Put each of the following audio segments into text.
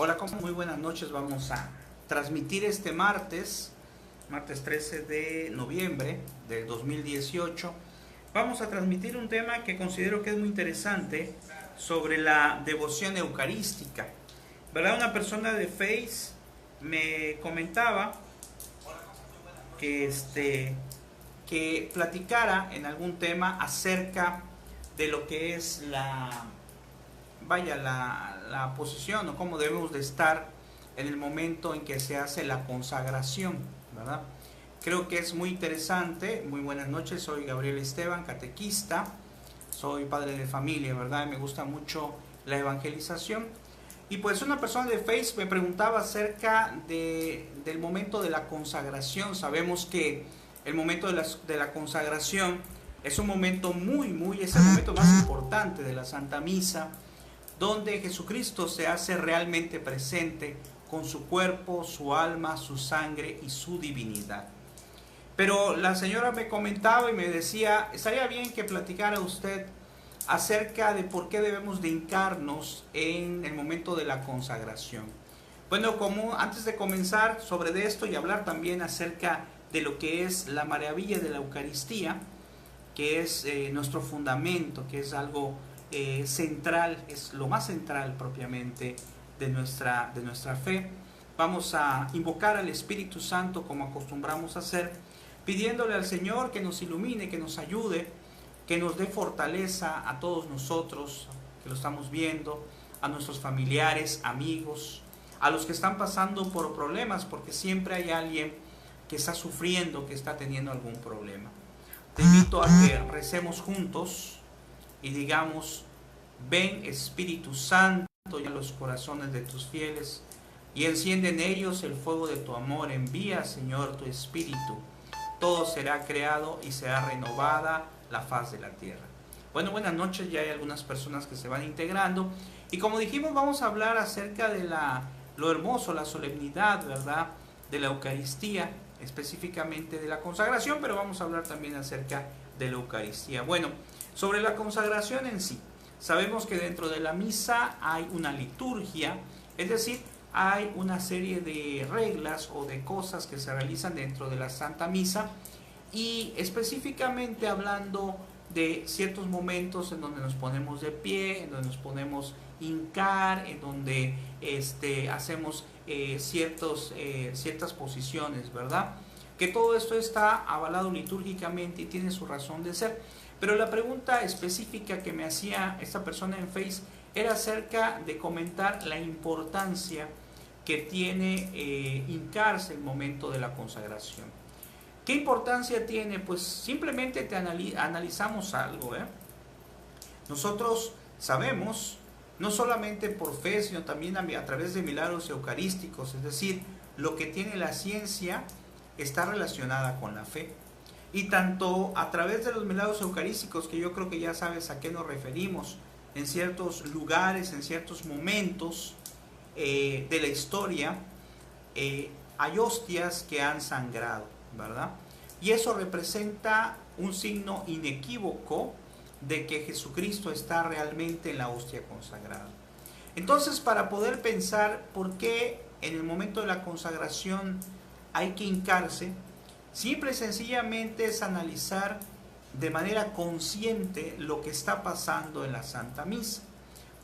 Hola, muy buenas noches. Vamos a transmitir este martes 13 de noviembre del 2018. Vamos a transmitir un tema que considero que es muy interesante sobre la devoción eucarística. ¿Verdad? Una persona de Face me comentaba que platicara en algún tema acerca de lo que es la posición o cómo debemos de estar en el momento en que se hace la consagración, ¿verdad? Creo que es muy interesante. Muy buenas noches, soy Gabriel Esteban, catequista, soy padre de familia, ¿verdad? Me gusta mucho la evangelización. Y pues una persona de Facebook me preguntaba acerca del momento de la consagración. Sabemos que el momento de la consagración es un momento es el momento más importante de la Santa Misa, donde Jesucristo se hace realmente presente con su cuerpo, su alma, su sangre y su divinidad. Pero la señora me comentaba y me decía, estaría bien que platicara usted acerca de por qué debemos de hincarnos en el momento de la consagración. Bueno, como antes de comenzar sobre esto y hablar también acerca de lo que es la maravilla de la Eucaristía, que es nuestro fundamento, que es algo central, es lo más central propiamente de nuestra fe. Vamos a invocar al Espíritu Santo como acostumbramos a hacer, pidiéndole al Señor que nos ilumine, que nos ayude, que nos dé fortaleza a todos nosotros que lo estamos viendo, a nuestros familiares, amigos, a los que están pasando por problemas, porque siempre hay alguien que está sufriendo, que está teniendo algún problema. Te invito a que recemos juntos y digamos: ven Espíritu Santo a los corazones de tus fieles y enciende en ellos el fuego de tu amor. Envía, Señor, tu Espíritu. Todo será creado y será renovada la faz de la tierra. Bueno, buenas noches. Ya hay algunas personas que se van integrando. Y como dijimos, vamos a hablar acerca de lo hermoso, la solemnidad, ¿verdad?, de la Eucaristía, específicamente de la consagración, pero vamos a hablar también acerca de la Eucaristía. Bueno, sobre la consagración en sí, sabemos que dentro de la misa hay una liturgia, es decir, hay una serie de reglas o de cosas que se realizan dentro de la Santa Misa, y específicamente hablando de ciertos momentos en donde nos ponemos de pie, en donde nos ponemos hincar, en donde hacemos ciertas posiciones, ¿verdad? Que todo esto está avalado litúrgicamente y tiene su razón de ser. Pero la pregunta específica que me hacía esta persona en Face era acerca de comentar la importancia que tiene hincarse el momento de la consagración. ¿Qué importancia tiene? Pues simplemente analizamos algo, Nosotros sabemos, no solamente por fe, sino también a través de milagros eucarísticos, es decir, lo que tiene la ciencia está relacionada con la fe. Y tanto a través de los milagros eucarísticos, que yo creo que ya sabes a qué nos referimos, en ciertos lugares, en ciertos momentos de la historia, hay hostias que han sangrado, ¿verdad? Y eso representa un signo inequívoco de que Jesucristo está realmente en la hostia consagrada. Entonces, para poder pensar por qué en el momento de la consagración hay que hincarse, simple y sencillamente es analizar de manera consciente lo que está pasando en la Santa Misa.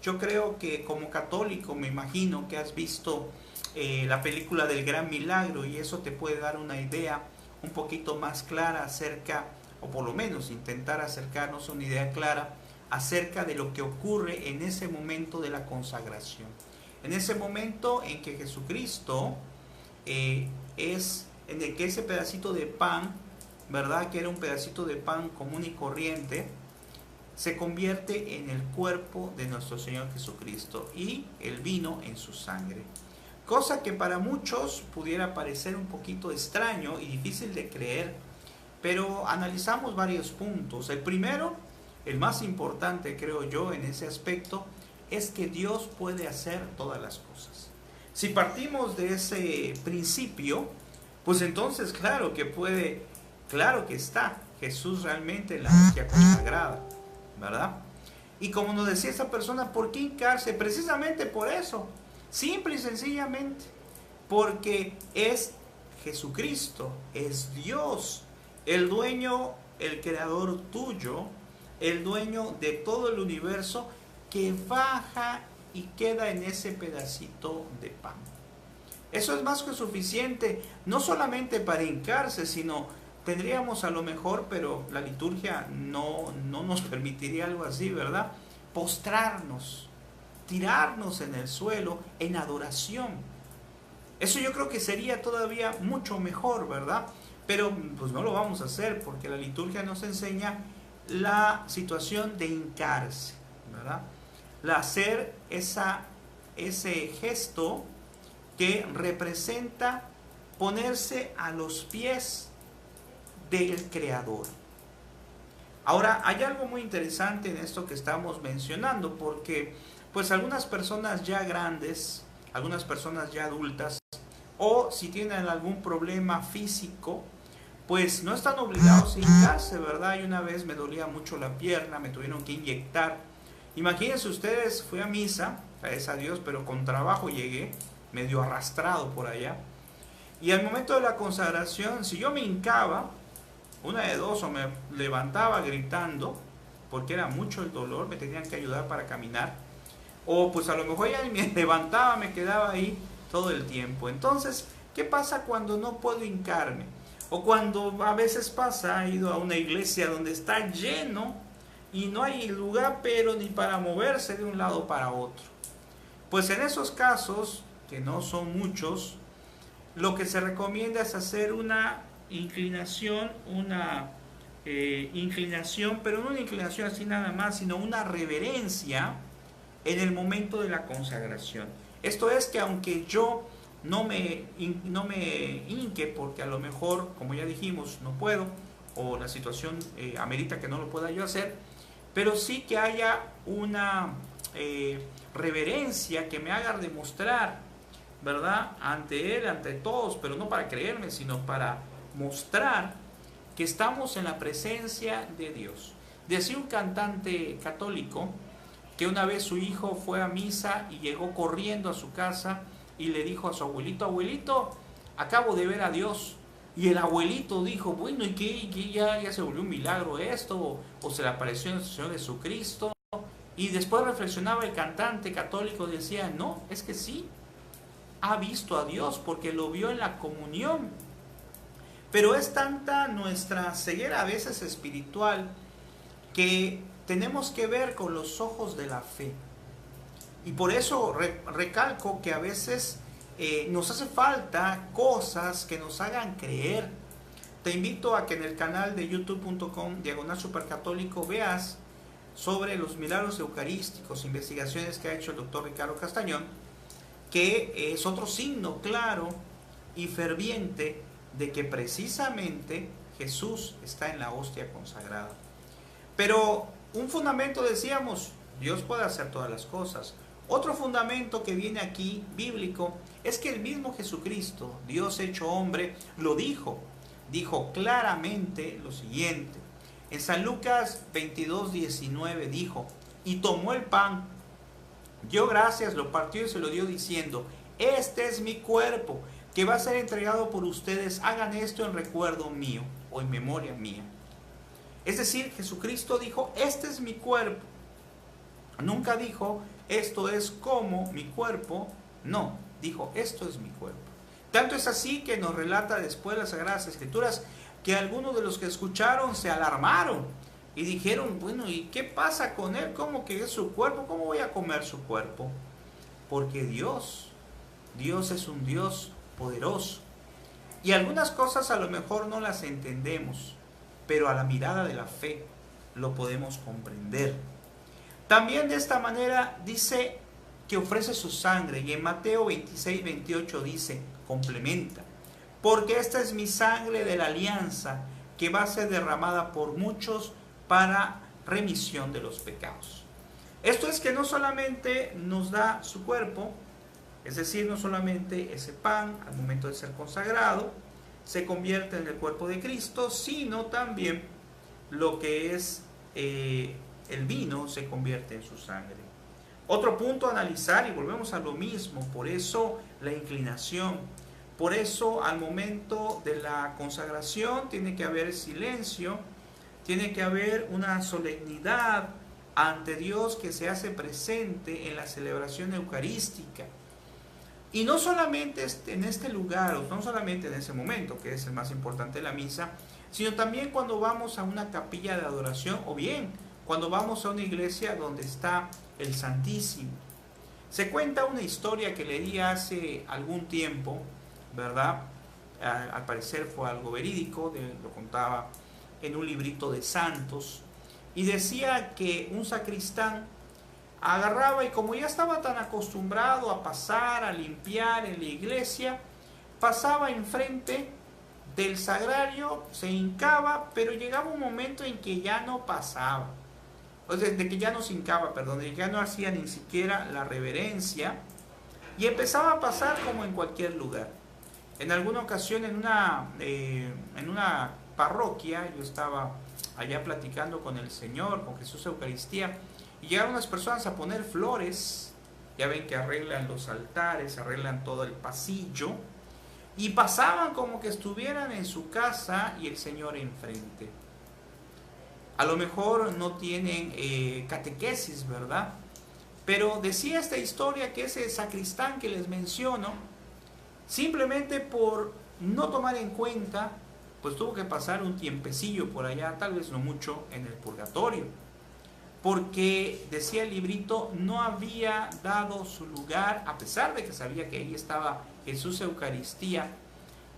Yo creo que como católico, me imagino que has visto la película del Gran Milagro, y eso te puede dar una idea un poquito más clara acerca, o por lo menos intentar acercarnos a una idea clara acerca de lo que ocurre en ese momento de la consagración. En ese momento en que Jesucristo es en el que ese pedacito de pan, ¿verdad?, que era un pedacito de pan común y corriente, se convierte en el cuerpo de nuestro Señor Jesucristo, y el vino en su sangre. Cosa que para muchos pudiera parecer un poquito extraño y difícil de creer, pero analizamos varios puntos. El primero, el más importante creo yo en ese aspecto, es que Dios puede hacer todas las cosas. Si partimos de ese principio, pues entonces claro que puede, claro que está Jesús realmente en la hostia consagrada, ¿verdad? Y como nos decía esa persona, ¿por qué hincarse? Precisamente por eso. Simple y sencillamente, porque es Jesucristo, es Dios, el dueño, el creador tuyo, el dueño de todo el universo, que baja y queda en ese pedacito de pan. Eso es más que suficiente, no solamente para hincarse, sino tendríamos a lo mejor, pero la liturgia no nos permitiría algo así, ¿verdad? Postrarnos, tirarnos en el suelo en adoración. Eso yo creo que sería todavía mucho mejor, ¿verdad? Pero pues no lo vamos a hacer porque la liturgia nos enseña la situación de hincarse, ¿verdad? Hacer ese gesto que representa ponerse a los pies del Creador. Ahora, hay algo muy interesante en esto que estamos mencionando, porque pues algunas personas ya grandes, algunas personas ya adultas, o si tienen algún problema físico, pues no están obligados a hincarse, ¿verdad? Y una vez me dolía mucho la pierna, me tuvieron que inyectar. Imagínense ustedes, fui a misa, gracias a Dios, pero con trabajo llegué, medio arrastrado por allá. Y al momento de la consagración, si yo me hincaba, una de dos, o me levantaba gritando, porque era mucho el dolor, me tenían que ayudar para caminar, o pues a lo mejor ya me levantaba, me quedaba ahí todo el tiempo. Entonces, ¿qué pasa cuando no puedo hincarme? O cuando a veces pasa, he ido a una iglesia donde está lleno y no hay lugar pero ni para moverse de un lado para otro. Pues en esos casos, que no son muchos, lo que se recomienda es hacer una inclinación, pero no una inclinación así nada más, sino una reverencia en el momento de la consagración. Esto es que aunque yo no me hinque, porque a lo mejor, como ya dijimos, no puedo, o la situación amerita que no lo pueda yo hacer, pero sí que haya una reverencia que me haga demostrar, ¿verdad?, ante Él, ante todos, pero no para creerme, sino para mostrar que estamos en la presencia de Dios. Decía un cantante católico que una vez su hijo fue a misa y llegó corriendo a su casa y le dijo a su abuelito: abuelito, acabo de ver a Dios. Y el abuelito dijo: bueno, ¿y qué? ¿Ya se volvió un milagro esto? ¿O se le apareció el Señor Jesucristo? Y después reflexionaba el cantante católico, decía: no, es que sí, ha visto a Dios porque lo vio en la comunión. Pero es tanta nuestra ceguera a veces espiritual que tenemos que ver con los ojos de la fe. Y por eso recalco que a veces nos hace falta cosas que nos hagan creer. Te invito a que en el canal de youtube.com/supercatólico veas sobre los milagros eucarísticos, investigaciones que ha hecho el doctor Ricardo Castañón, que es otro signo claro y ferviente de que precisamente Jesús está en la hostia consagrada. Pero un fundamento, decíamos, Dios puede hacer todas las cosas. Otro fundamento que viene aquí, bíblico, es que el mismo Jesucristo, Dios hecho hombre, lo dijo claramente lo siguiente. En San Lucas 22:19 dijo: y tomó el pan, dio gracias, lo partió y se lo dio diciendo: este es mi cuerpo, que va a ser entregado por ustedes, hagan esto en recuerdo mío, o en memoria mía. Es decir, Jesucristo dijo: este es mi cuerpo. Nunca dijo: esto es como mi cuerpo. No, dijo: esto es mi cuerpo. Tanto es así que nos relata después las Sagradas Escrituras que algunos de los que escucharon se alarmaron y dijeron: bueno, ¿y qué pasa con él? ¿Cómo que es su cuerpo? ¿Cómo voy a comer su cuerpo? Porque Dios es un Dios poderoso. Y algunas cosas a lo mejor no las entendemos, pero a la mirada de la fe lo podemos comprender. También de esta manera dice que ofrece su sangre, y en Mateo 26:28 dice, complementa: porque esta es mi sangre de la alianza, que va a ser derramada por muchos para remisión de los pecados. Esto es que no solamente nos da su cuerpo, es decir, no solamente ese pan al momento de ser consagrado se convierte en el cuerpo de Cristo, sino también lo que es el vino se convierte en su sangre. Otro punto a analizar, y volvemos a lo mismo, por eso la inclinación, por eso al momento de la consagración tiene que haber silencio, tiene que haber una solemnidad ante Dios que se hace presente en la celebración eucarística. Y no solamente en este lugar, o no solamente en ese momento, que es el más importante de la misa, sino también cuando vamos a una capilla de adoración, o bien cuando vamos a una iglesia donde está el Santísimo. Se cuenta una historia que leí hace algún tiempo, ¿verdad? Al parecer fue algo verídico, lo contaba en un librito de santos, y decía que un sacristán agarraba y como ya estaba tan acostumbrado a pasar, a limpiar en la iglesia, pasaba enfrente del sagrario, se hincaba, pero llegaba un momento en que ya no pasaba. O sea, de que ya no se hincaba, perdón, de que ya no hacía ni siquiera la reverencia y empezaba a pasar como en cualquier lugar. En alguna ocasión en una parroquia, yo estaba allá platicando con el Señor, con Jesús Eucaristía, y llegaron unas personas a poner flores, ya ven que arreglan los altares, arreglan todo el pasillo, y pasaban como que estuvieran en su casa y el Señor enfrente. A lo mejor no tienen catequesis, ¿verdad? Pero decía esta historia que ese sacristán que les menciono, simplemente por no tomar en cuenta, pues tuvo que pasar un tiempecillo por allá, tal vez no mucho, en el purgatorio. Porque, decía el librito, no había dado su lugar, a pesar de que sabía que ahí estaba Jesús Eucaristía,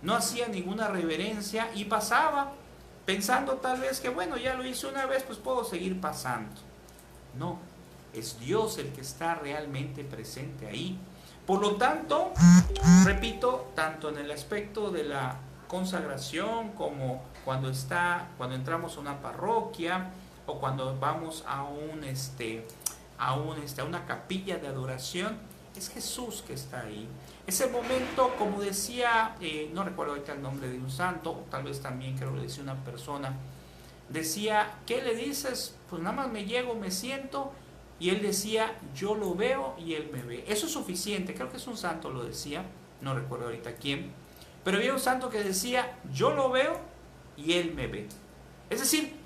no hacía ninguna reverencia y pasaba pensando tal vez que bueno, ya lo hice una vez, pues puedo seguir pasando. No, es Dios el que está realmente presente ahí. Por lo tanto, repito, tanto en el aspecto de la consagración como cuando entramos a una parroquia o cuando vamos a una capilla de adoración, es Jesús que está ahí. Ese momento, como decía, no recuerdo ahorita el nombre de un santo, o tal vez también creo que lo decía una persona, decía, ¿qué le dices? Pues nada más me llego, me siento, y él decía, yo lo veo y él me ve. Eso es suficiente, creo que es un santo lo decía, no recuerdo ahorita quién, pero había un santo que decía, yo lo veo y él me ve. Es decir,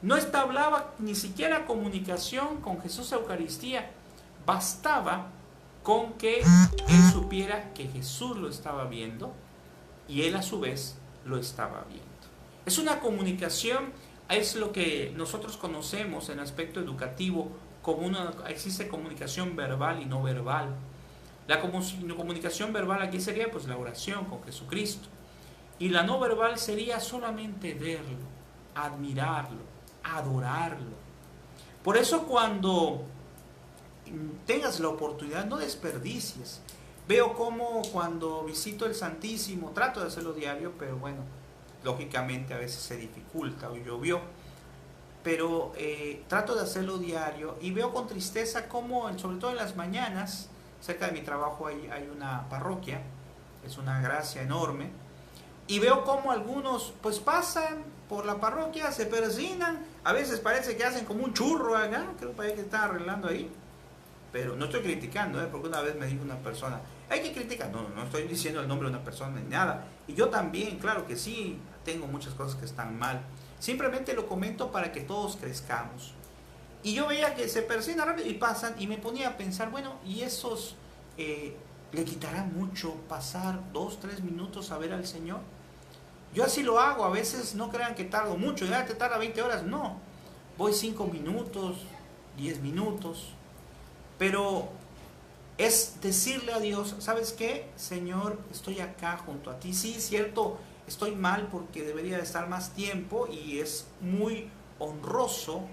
no establaba ni siquiera comunicación con Jesús Eucaristía, bastaba con que él supiera que Jesús lo estaba viendo y él a su vez lo estaba viendo. Es una comunicación, es lo que nosotros conocemos en aspecto educativo como existe comunicación verbal y no verbal. La comunicación verbal aquí sería pues la oración con Jesucristo, y la no verbal sería solamente verlo, admirarlo, adorarlo. Por eso cuando tengas la oportunidad, no desperdicies. Veo como cuando visito el Santísimo, trato de hacerlo diario, pero bueno, lógicamente a veces se dificulta, hoy llovió, pero trato de hacerlo diario y veo con tristeza como, sobre todo en las mañanas, cerca de mi trabajo hay una parroquia, es una gracia enorme, y veo como algunos pues pasan por la parroquia, se persignan, a veces parece que hacen como un churro acá, creo que parece que están arreglando ahí. Pero no estoy criticando, porque una vez me dijo una persona, hay que criticar, no estoy diciendo el nombre de una persona ni nada, y yo también, claro que sí, tengo muchas cosas que están mal, simplemente lo comento para que todos crezcamos. Y yo veía que se persignan rápido y pasan, y me ponía a pensar, bueno, y esos le quitará mucho pasar 2-3 minutos a ver al Señor. Yo así lo hago, a veces no crean que tardo mucho, ya te tarda 20 horas, no, voy 5 minutos, 10 minutos, pero es decirle a Dios, ¿sabes qué? Señor, estoy acá junto a ti. Sí, es cierto, estoy mal porque debería de estar más tiempo, y es muy honroso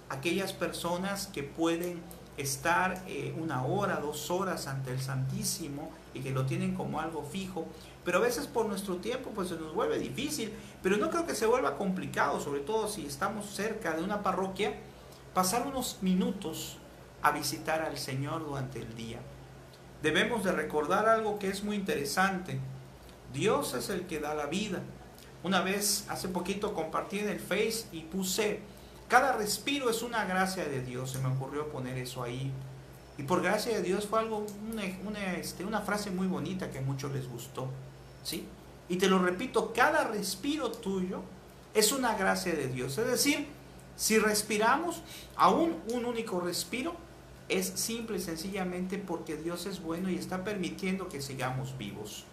aquellas personas que pueden estar 1 hora, 2 horas ante el Santísimo y que lo tienen como algo fijo, pero a veces por nuestro tiempo pues se nos vuelve difícil, pero no creo que se vuelva complicado, sobre todo si estamos cerca de una parroquia, pasar unos minutos a visitar al Señor durante el día. Debemos de recordar algo que es muy interesante. Dios es el que da la vida. Una vez, hace poquito, compartí en el Face y puse, cada respiro es una gracia de Dios. Se me ocurrió poner eso ahí. Y por gracia de Dios fue algo, una frase muy bonita que a muchos les gustó, ¿sí? Y te lo repito, cada respiro tuyo es una gracia de Dios. Es decir, si respiramos, aún un único respiro, es simple y sencillamente porque Dios es bueno y está permitiendo que sigamos vivos.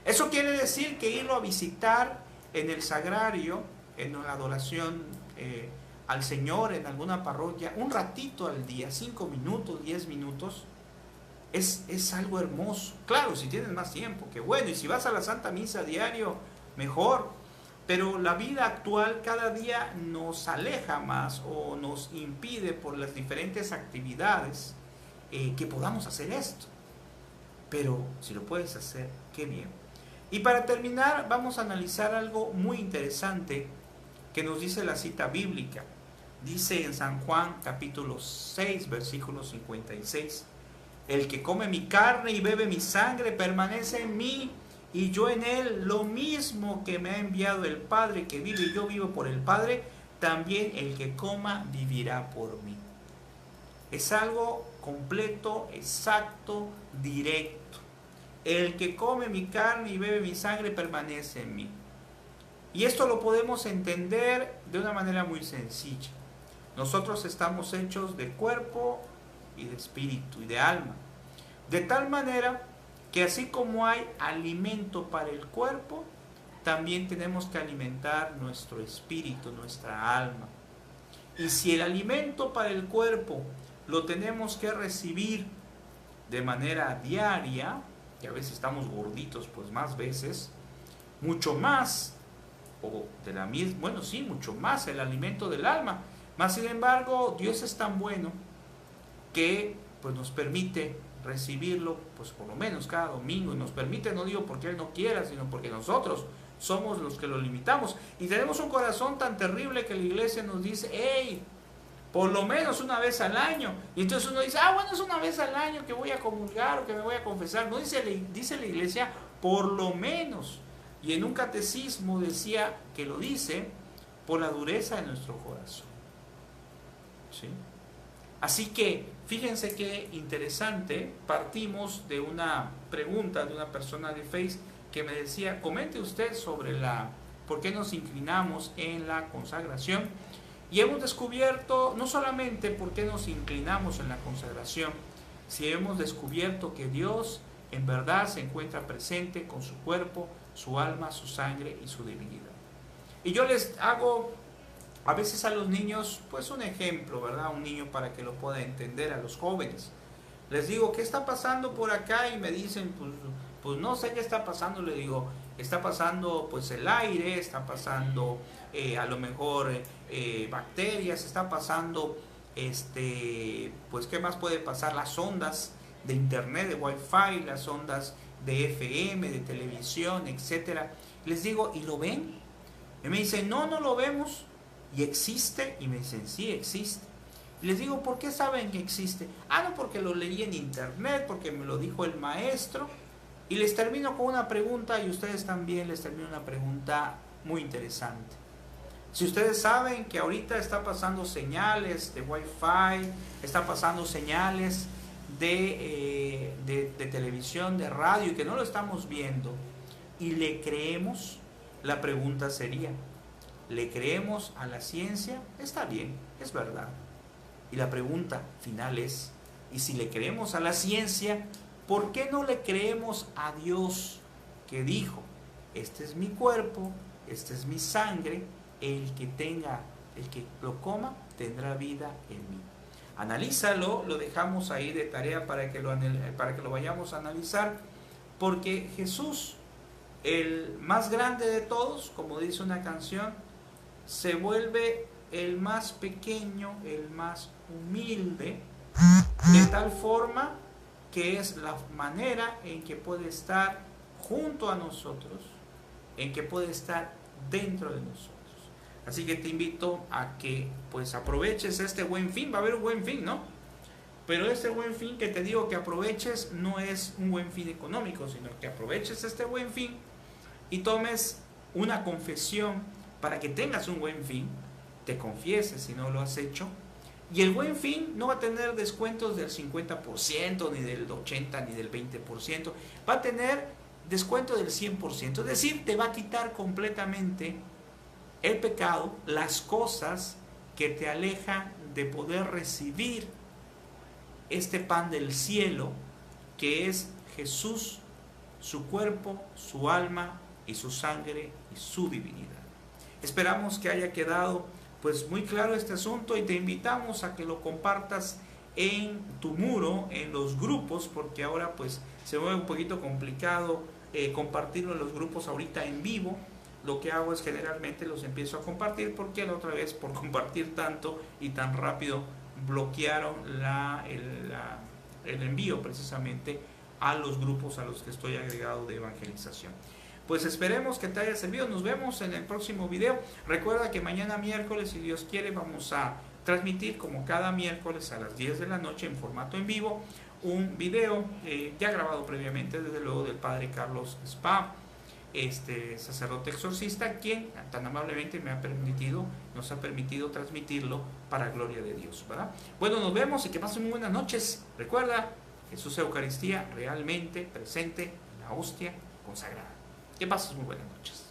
Eso quiere decir que irlo a visitar en el sagrario, en la adoración al Señor, en alguna parroquia, un ratito al día, 5 minutos, 10 minutos, es algo hermoso. Claro, si tienes más tiempo, qué bueno, y si vas a la Santa Misa a diario, mejor. Pero la vida actual cada día nos aleja más o nos impide por las diferentes actividades que podamos hacer esto. Pero si lo puedes hacer, qué bien. Y para terminar, vamos a analizar algo muy interesante que nos dice la cita bíblica. Dice en San Juan capítulo 6, versículo 56, el que come mi carne y bebe mi sangre permanece en mí y yo en él, lo mismo que me ha enviado el Padre que vive y yo vivo por el Padre, también el que coma vivirá por mí. Es algo completo, exacto, directo. El que come mi carne y bebe mi sangre permanece en mí. Y esto lo podemos entender de una manera muy sencilla. Nosotros estamos hechos de cuerpo y de espíritu y de alma. De tal manera que así como hay alimento para el cuerpo, también tenemos que alimentar nuestro espíritu, nuestra alma. Y si el alimento para el cuerpo lo tenemos que recibir de manera diaria, que a veces estamos gorditos, pues más veces, mucho más, o de la misma, bueno, sí, mucho más el alimento del alma. Mas sin embargo, Dios es tan bueno que pues nos permite recibirlo, pues por lo menos cada domingo, y nos permite, no digo porque Él no quiera, sino porque nosotros somos los que lo limitamos, y tenemos un corazón tan terrible que la iglesia nos dice, hey, por lo menos una vez al año, y entonces uno dice, bueno, es una vez al año que voy a comulgar o que me voy a confesar. No dice la iglesia, por lo menos, y en un catecismo decía que lo dice por la dureza de nuestro corazón, ¿sí? Así que fíjense qué interesante, partimos de una pregunta de una persona de Facebook que me decía, comente usted sobre por qué nos inclinamos en la consagración, y hemos descubierto no solamente por qué nos inclinamos en la consagración, sino hemos descubierto que Dios en verdad se encuentra presente con su cuerpo, su alma, su sangre y su divinidad. Y yo les hago a veces a los niños, pues un ejemplo, ¿verdad? Un niño para que lo pueda entender, a los jóvenes. Les digo, ¿qué está pasando por acá? Y me dicen, pues no sé qué está pasando. Le digo, está pasando pues el aire, está pasando a lo mejor bacterias, está pasando, pues ¿qué más puede pasar? Las ondas de internet, de wifi, las ondas de FM, de televisión, etcétera. Les digo, ¿y lo ven? Y me dicen, no lo vemos. ¿Y existe? Y me dicen, sí, existe. Y les digo, ¿por qué saben que existe? No, porque lo leí en internet, porque me lo dijo el maestro. Y les termino con una pregunta, y ustedes también les termino una pregunta muy interesante. Si ustedes saben que ahorita está pasando señales de Wi-Fi, está pasando señales de televisión, de radio, y que no lo estamos viendo, y le creemos, la pregunta sería, ¿le creemos a la ciencia? Está bien, es verdad. Y la pregunta final es, ¿y si le creemos a la ciencia, por qué no le creemos a Dios que dijo, este es mi cuerpo, esta es mi sangre, el que lo coma tendrá vida en mí? Analízalo, lo dejamos ahí de tarea para que lo vayamos a analizar, porque Jesús, el más grande de todos, como dice una canción, se vuelve el más pequeño, el más humilde, de tal forma que es la manera en que puede estar junto a nosotros, en que puede estar dentro de nosotros. Así que te invito a que pues aproveches este buen fin. Va a haber un buen fin, ¿no? Pero este buen fin que te digo que aproveches no es un buen fin económico, sino que aproveches este buen fin y tomes una confesión para que tengas un buen fin, te confieses si no lo has hecho, Y el Buen Fin no va a tener descuentos del 50%, ni del 80%, ni del 20%. Va a tener descuento del 100%. Es decir, te va a quitar completamente el pecado, las cosas que te alejan de poder recibir este pan del cielo, que es Jesús, su cuerpo, su alma y su sangre y su divinidad. Esperamos que haya quedado pues muy claro este asunto, y te invitamos a que lo compartas en tu muro, en los grupos, porque ahora pues se ve un poquito complicado compartirlo en los grupos ahorita en vivo. Lo que hago es generalmente los empiezo a compartir, porque la otra vez por compartir tanto y tan rápido bloquearon el envío precisamente a los grupos a los que estoy agregado de evangelización. Pues esperemos que te haya servido. Nos vemos en el próximo video. Recuerda que mañana miércoles, si Dios quiere, vamos a transmitir como cada miércoles a las 10 de la noche en formato en vivo un video ya grabado previamente, desde luego, del padre Carlos Spa, sacerdote exorcista, quien tan amablemente nos ha permitido transmitirlo para gloria de Dios, ¿verdad? Bueno, nos vemos y que pasen muy buenas noches. Recuerda, Jesús Eucaristía realmente presente en la hostia consagrada. Que pases muy buenas noches.